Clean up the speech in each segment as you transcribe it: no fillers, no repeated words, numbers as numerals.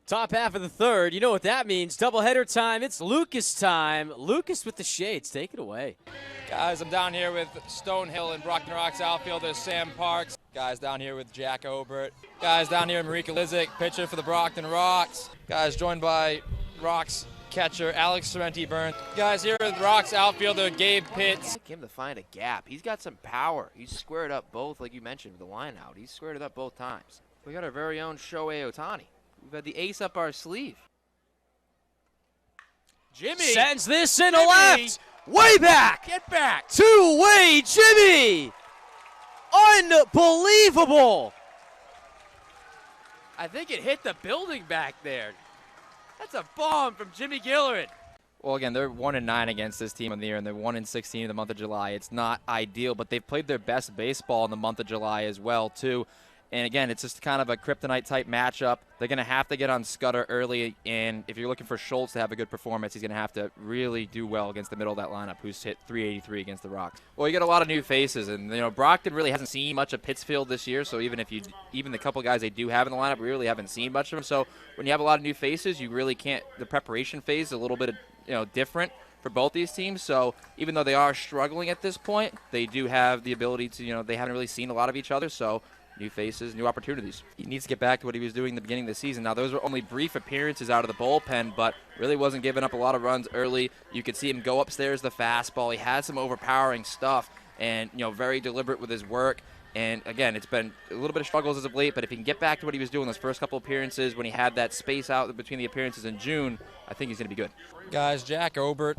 Top half of the third. You know what that means. Doubleheader time. It's Lucas time. Lucas with the shades. Take it away. Guys, I'm down here with Stonehill and Brockton Rox outfielder Sam Parks. Guys, down here with Jack Obert. Guys, down here Marika Lizick, pitcher for the Brockton Rox. Guys, joined by Rox catcher Alex Sorrenti-Burns. Guys, here with Rox outfielder Gabe Pitts. Him to find a gap. He's got some power. He's squared up both, like you mentioned, with the line out. He's squared it up both times. We got our very own Shohei Ohtani. We've got the ace up our sleeve. Jimmy sends this in a left. Way back. Get back. Two-way Jimmy. Unbelievable. I think it hit the building back there. That's a bomb from Jimmy Gillerin. Well, again, they're 1-9 against this team in the year, and they're 1-16 in the month of July. It's not ideal, but they've played their best baseball in the month of July as well, too. And again, it's just kind of a kryptonite-type matchup. They're going to have to get on Scudder early, and if you're looking for Schultz to have a good performance, he's going to have to really do well against the middle of that lineup, who's hit .383 against the Rox. Well, you got a lot of new faces, and Brockton really hasn't seen much of Pittsfield this year. So even the couple guys they do have in the lineup, we really haven't seen much of them. So when you have a lot of new faces, you really can't. The preparation phase is a little bit different for both these teams. So even though they are struggling at this point, they do have the ability to they haven't really seen a lot of each other. So new faces, new opportunities. He needs to get back to what he was doing in the beginning of the season. Now, those were only brief appearances out of the bullpen, but really wasn't giving up a lot of runs early. You could see him go upstairs the fastball. He had some overpowering stuff and, very deliberate with his work. And, again, it's been a little bit of struggles as of late, but if he can get back to what he was doing those first couple appearances when he had that space out between the appearances in June, I think he's going to be good. Guys, Jack Obert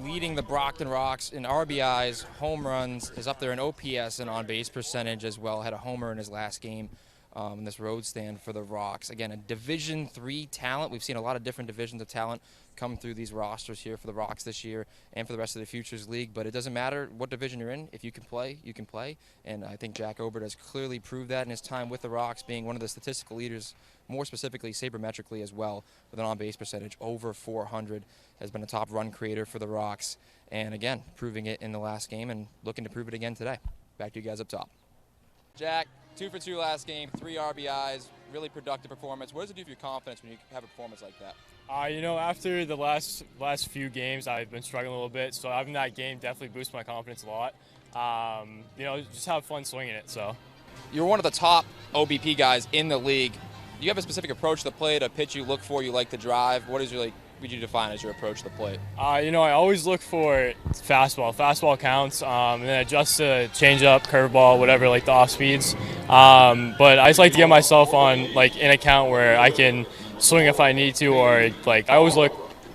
leading the Brockton Rox in RBIs, home runs, is up there in OPS and on-base percentage as well. Had a homer in his last game in this road stand for the Rox. Again, a Division III talent. We've seen a lot of different divisions of talent come through these rosters here for the Rox this year and for the rest of the Futures League. But it doesn't matter what division you're in. If you can play, you can play. And I think Jack Obert has clearly proved that in his time with the Rox, being one of the statistical leaders, more specifically sabermetrically as well, with an on-base percentage over 400, has been a top run creator for the Rox. And again, proving it in the last game and looking to prove it again today. Back to you guys up top. Jack, 2 for 2 last game, 3 RBIs, really productive performance. What does it do for your confidence when you have a performance like that? After the last few games, I've been struggling a little bit. So having that game definitely boosted my confidence a lot. Just have fun swinging it. So you're one of the top OBP guys in the league. Do you have a specific approach to the plate, a pitch you look for, you like to drive? What would you define as your approach to the plate? I always look for fastball. Fastball counts, and then adjust to change up, curveball, whatever, like the off speeds. But I just like to get myself on in a count where I can swing if I need to, or I always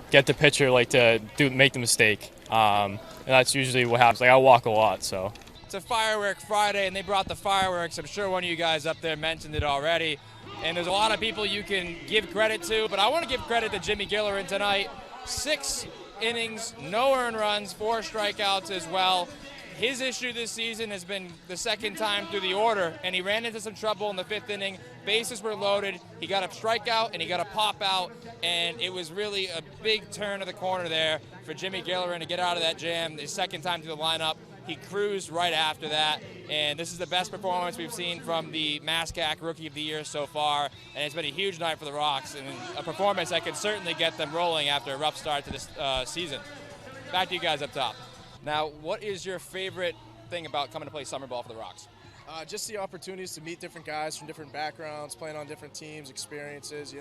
get the pitcher to make the mistake. And that's usually what happens. I walk a lot, so. It's a Firework Friday, and they brought the fireworks. I'm sure one of you guys up there mentioned it already. And there's a lot of people you can give credit to, but I want to give credit to Jimmy Gillerin tonight. 6 innings, no earned runs, 4 strikeouts as well. His issue this season has been the second time through the order, and he ran into some trouble in the 5th inning. Bases were loaded. He got a strikeout, and he got a pop-out, and it was really a big turn of the corner there for Jimmy Gillerin to get out of that jam his second time through the lineup. He cruised right after that, and this is the best performance we've seen from the MASCAC Rookie of the Year so far, and it's been a huge night for the Rox, and a performance that could certainly get them rolling after a rough start to this season. Back to you guys up top. Now, what is your favorite thing about coming to play summer ball for the Rox? Just the opportunities to meet different guys from different backgrounds, playing on different teams, experiences.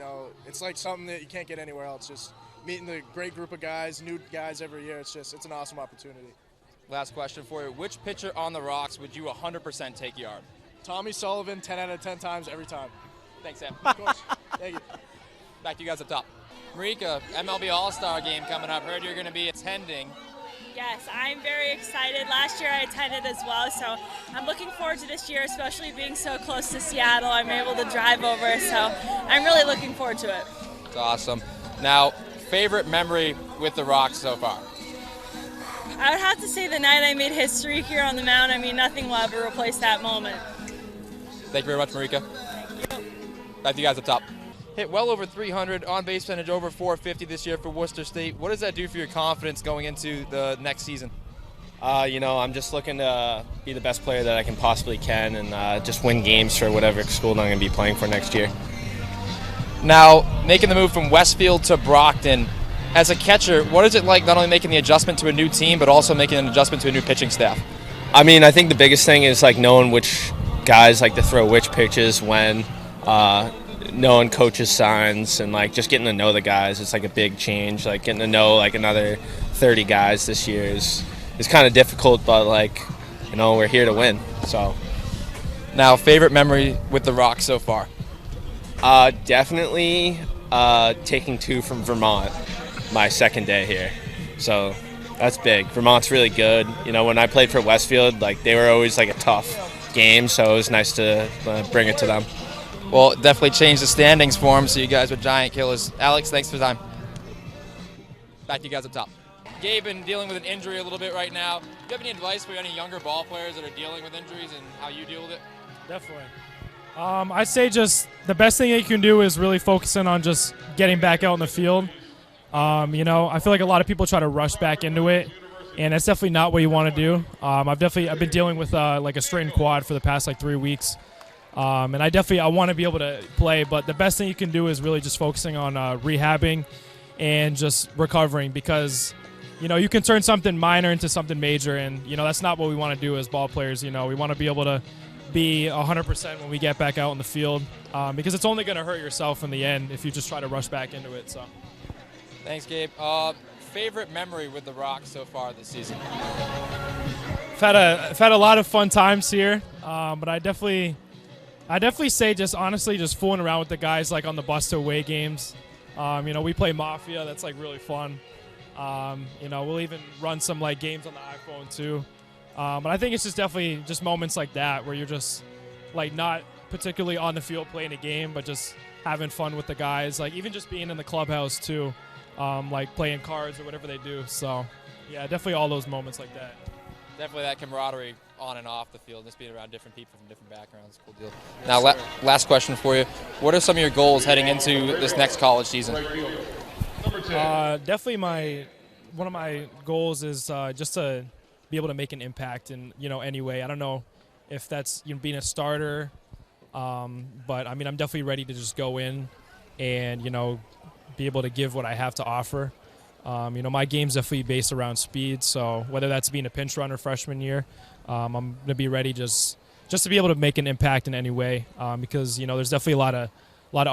It's like something that you can't get anywhere else. Just meeting the great group of guys, new guys every year. It's an awesome opportunity. Last question for you. Which pitcher on the Rox would you 100% take yard? Tommy Sullivan, 10 out of 10 times every time. Thanks, Sam. Of course. Thank you. Back to you guys up top. Marika, MLB All-Star game coming up. Heard you're going to be attending. Yes, I'm very excited. Last year I attended as well, so I'm looking forward to this year, especially being so close to Seattle. I'm able to drive over, so I'm really looking forward to it. It's awesome. Now, favorite memory with the Rox so far? I would have to say the night I made history here on the mound. Nothing will ever replace that moment. Thank you very much, Marika. Thank you. Back to you guys up top. Hit well over 300, on-base percentage over 450 this year for Worcester State. What does that do for your confidence going into the next season? I'm just looking to be the best player that I can possibly can and just win games for whatever school I'm going to be playing for next year. Now, making the move from Westfield to Brockton, as a catcher, what is it like not only making the adjustment to a new team, but also making an adjustment to a new pitching staff? I mean, I think the biggest thing is like knowing which guys like to throw which pitches when, knowing coaches' signs, and like just getting to know the guys. It's like a big change. Like getting to know like another 30 guys this year is kind of difficult, but like, you know, we're here to win. So Now, favorite memory with the Rox so far? definitely taking 2 from Vermont my second day here. So that's big. Vermont's really good. You know, when I played for Westfield, like they were always like a tough game, so it was nice to bring it to them. Well, it definitely changed the standings for them, so you guys were giant killers. Alex, thanks for the time. Back to you guys up top. Gabe, been dealing with an injury a little bit right now. Do you have any advice for any younger ball players that are dealing with injuries and how you deal with it? Definitely. I'd say just the best thing you can do is really focusing on just getting back out in the field. You know, I feel like a lot of people try to rush back into it, and that's definitely not what you want to do. I've been dealing with like a strained quad for the past like 3 weeks, and I want to be able to play. But the best thing you can do is really just focusing on rehabbing and just recovering, because you know you can turn something minor into something major, and you know that's not what we want to do as ball players. You know, we want to be able to be 100% when we get back out in the field, because it's only going to hurt yourself in the end if you just try to rush back into it. So. Thanks, Gabe. Favorite memory with the Rox so far this season? I've had a lot of fun times here, but I definitely say just honestly just fooling around with the guys like on the bus to away games. You know, we play Mafia. That's like really fun. You know, we'll even run some like games on the iPhone too. But I think it's just definitely just moments like that where you're just like not particularly on the field playing a game, but just having fun with the guys. Like even just being in the clubhouse too, like playing cards or whatever they do. So yeah, definitely all those moments like that. Definitely that camaraderie on and off the field, just being around different people from different backgrounds. Cool deal. Now, last question for you. What are some of your goals heading into this next college season? Definitely one of my goals is just to be able to make an impact in, you know, any way. I don't know if that's, you know, being a starter, but I mean, I'm definitely ready to just go in and, you know, be able to give what I have to offer. You know, my game's definitely based around speed, so whether that's being a pinch runner freshman year, I'm going to be ready just to be able to make an impact in any way, because, you know, there's definitely a lot of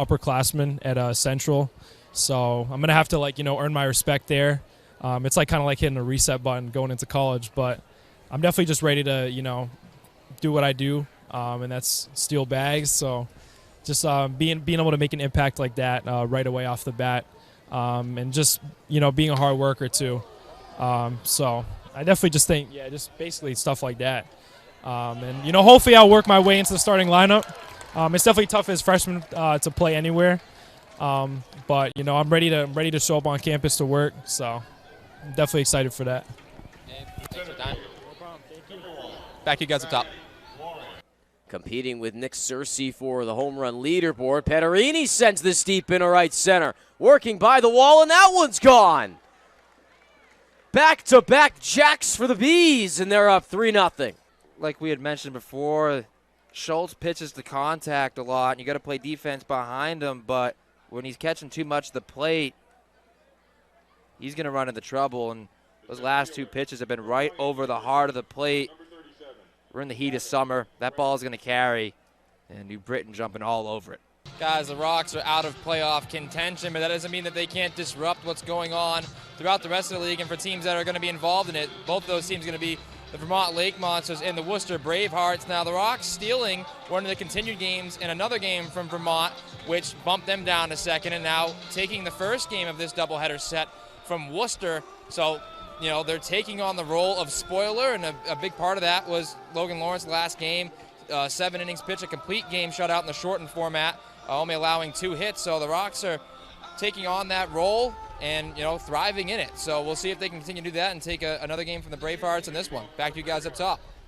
upperclassmen at Central, so I'm going to have to, like, you know, earn my respect there. It's like kind of like hitting a reset button going into college, but I'm definitely just ready to, you know, do what I do, and that's steal bags. So just being able to make an impact like that right away off the bat, and just, you know, being a hard worker too. So I definitely just think, yeah, just basically stuff like that. And, you know, hopefully I'll work my way into the starting lineup. It's definitely tough as freshmen to play anywhere, but, you know, I'm ready to show up on campus to work. So I'm definitely excited for that. Back to you guys up top. Competing with Nick Searcy for the home run leaderboard. Pederini sends this deep into right center. Working by the wall, and that one's gone. Back-to-back jacks for the Bees, and they're up 3-0. Like we had mentioned before, Schultz pitches to contact a lot, and you got to play defense behind him, but when he's catching too much of the plate, he's going to run into trouble, and those last 2 pitches have been right over the heart of the plate. We're in the heat of summer. That ball is going to carry, and New Britain jumping all over it. Guys, the Rox are out of playoff contention, but that doesn't mean that they can't disrupt what's going on throughout the rest of the league. And for teams that are going to be involved in it, both of those teams are going to be the Vermont Lake Monsters and the Worcester Bravehearts. Now, the Rox stealing one of the continued games in another game from Vermont, which bumped them down to second, and now taking the first game of this doubleheader set from Worcester. So, you know, they're taking on the role of spoiler, and a big part of that was Logan Lawrence last game. 7 innings pitch, a complete game shutout in the shortened format, only allowing 2 hits. So the Rox are taking on that role and, you know, thriving in it. So we'll see if they can continue to do that and take another game from the Bravehearts in this one. Back to you guys up top.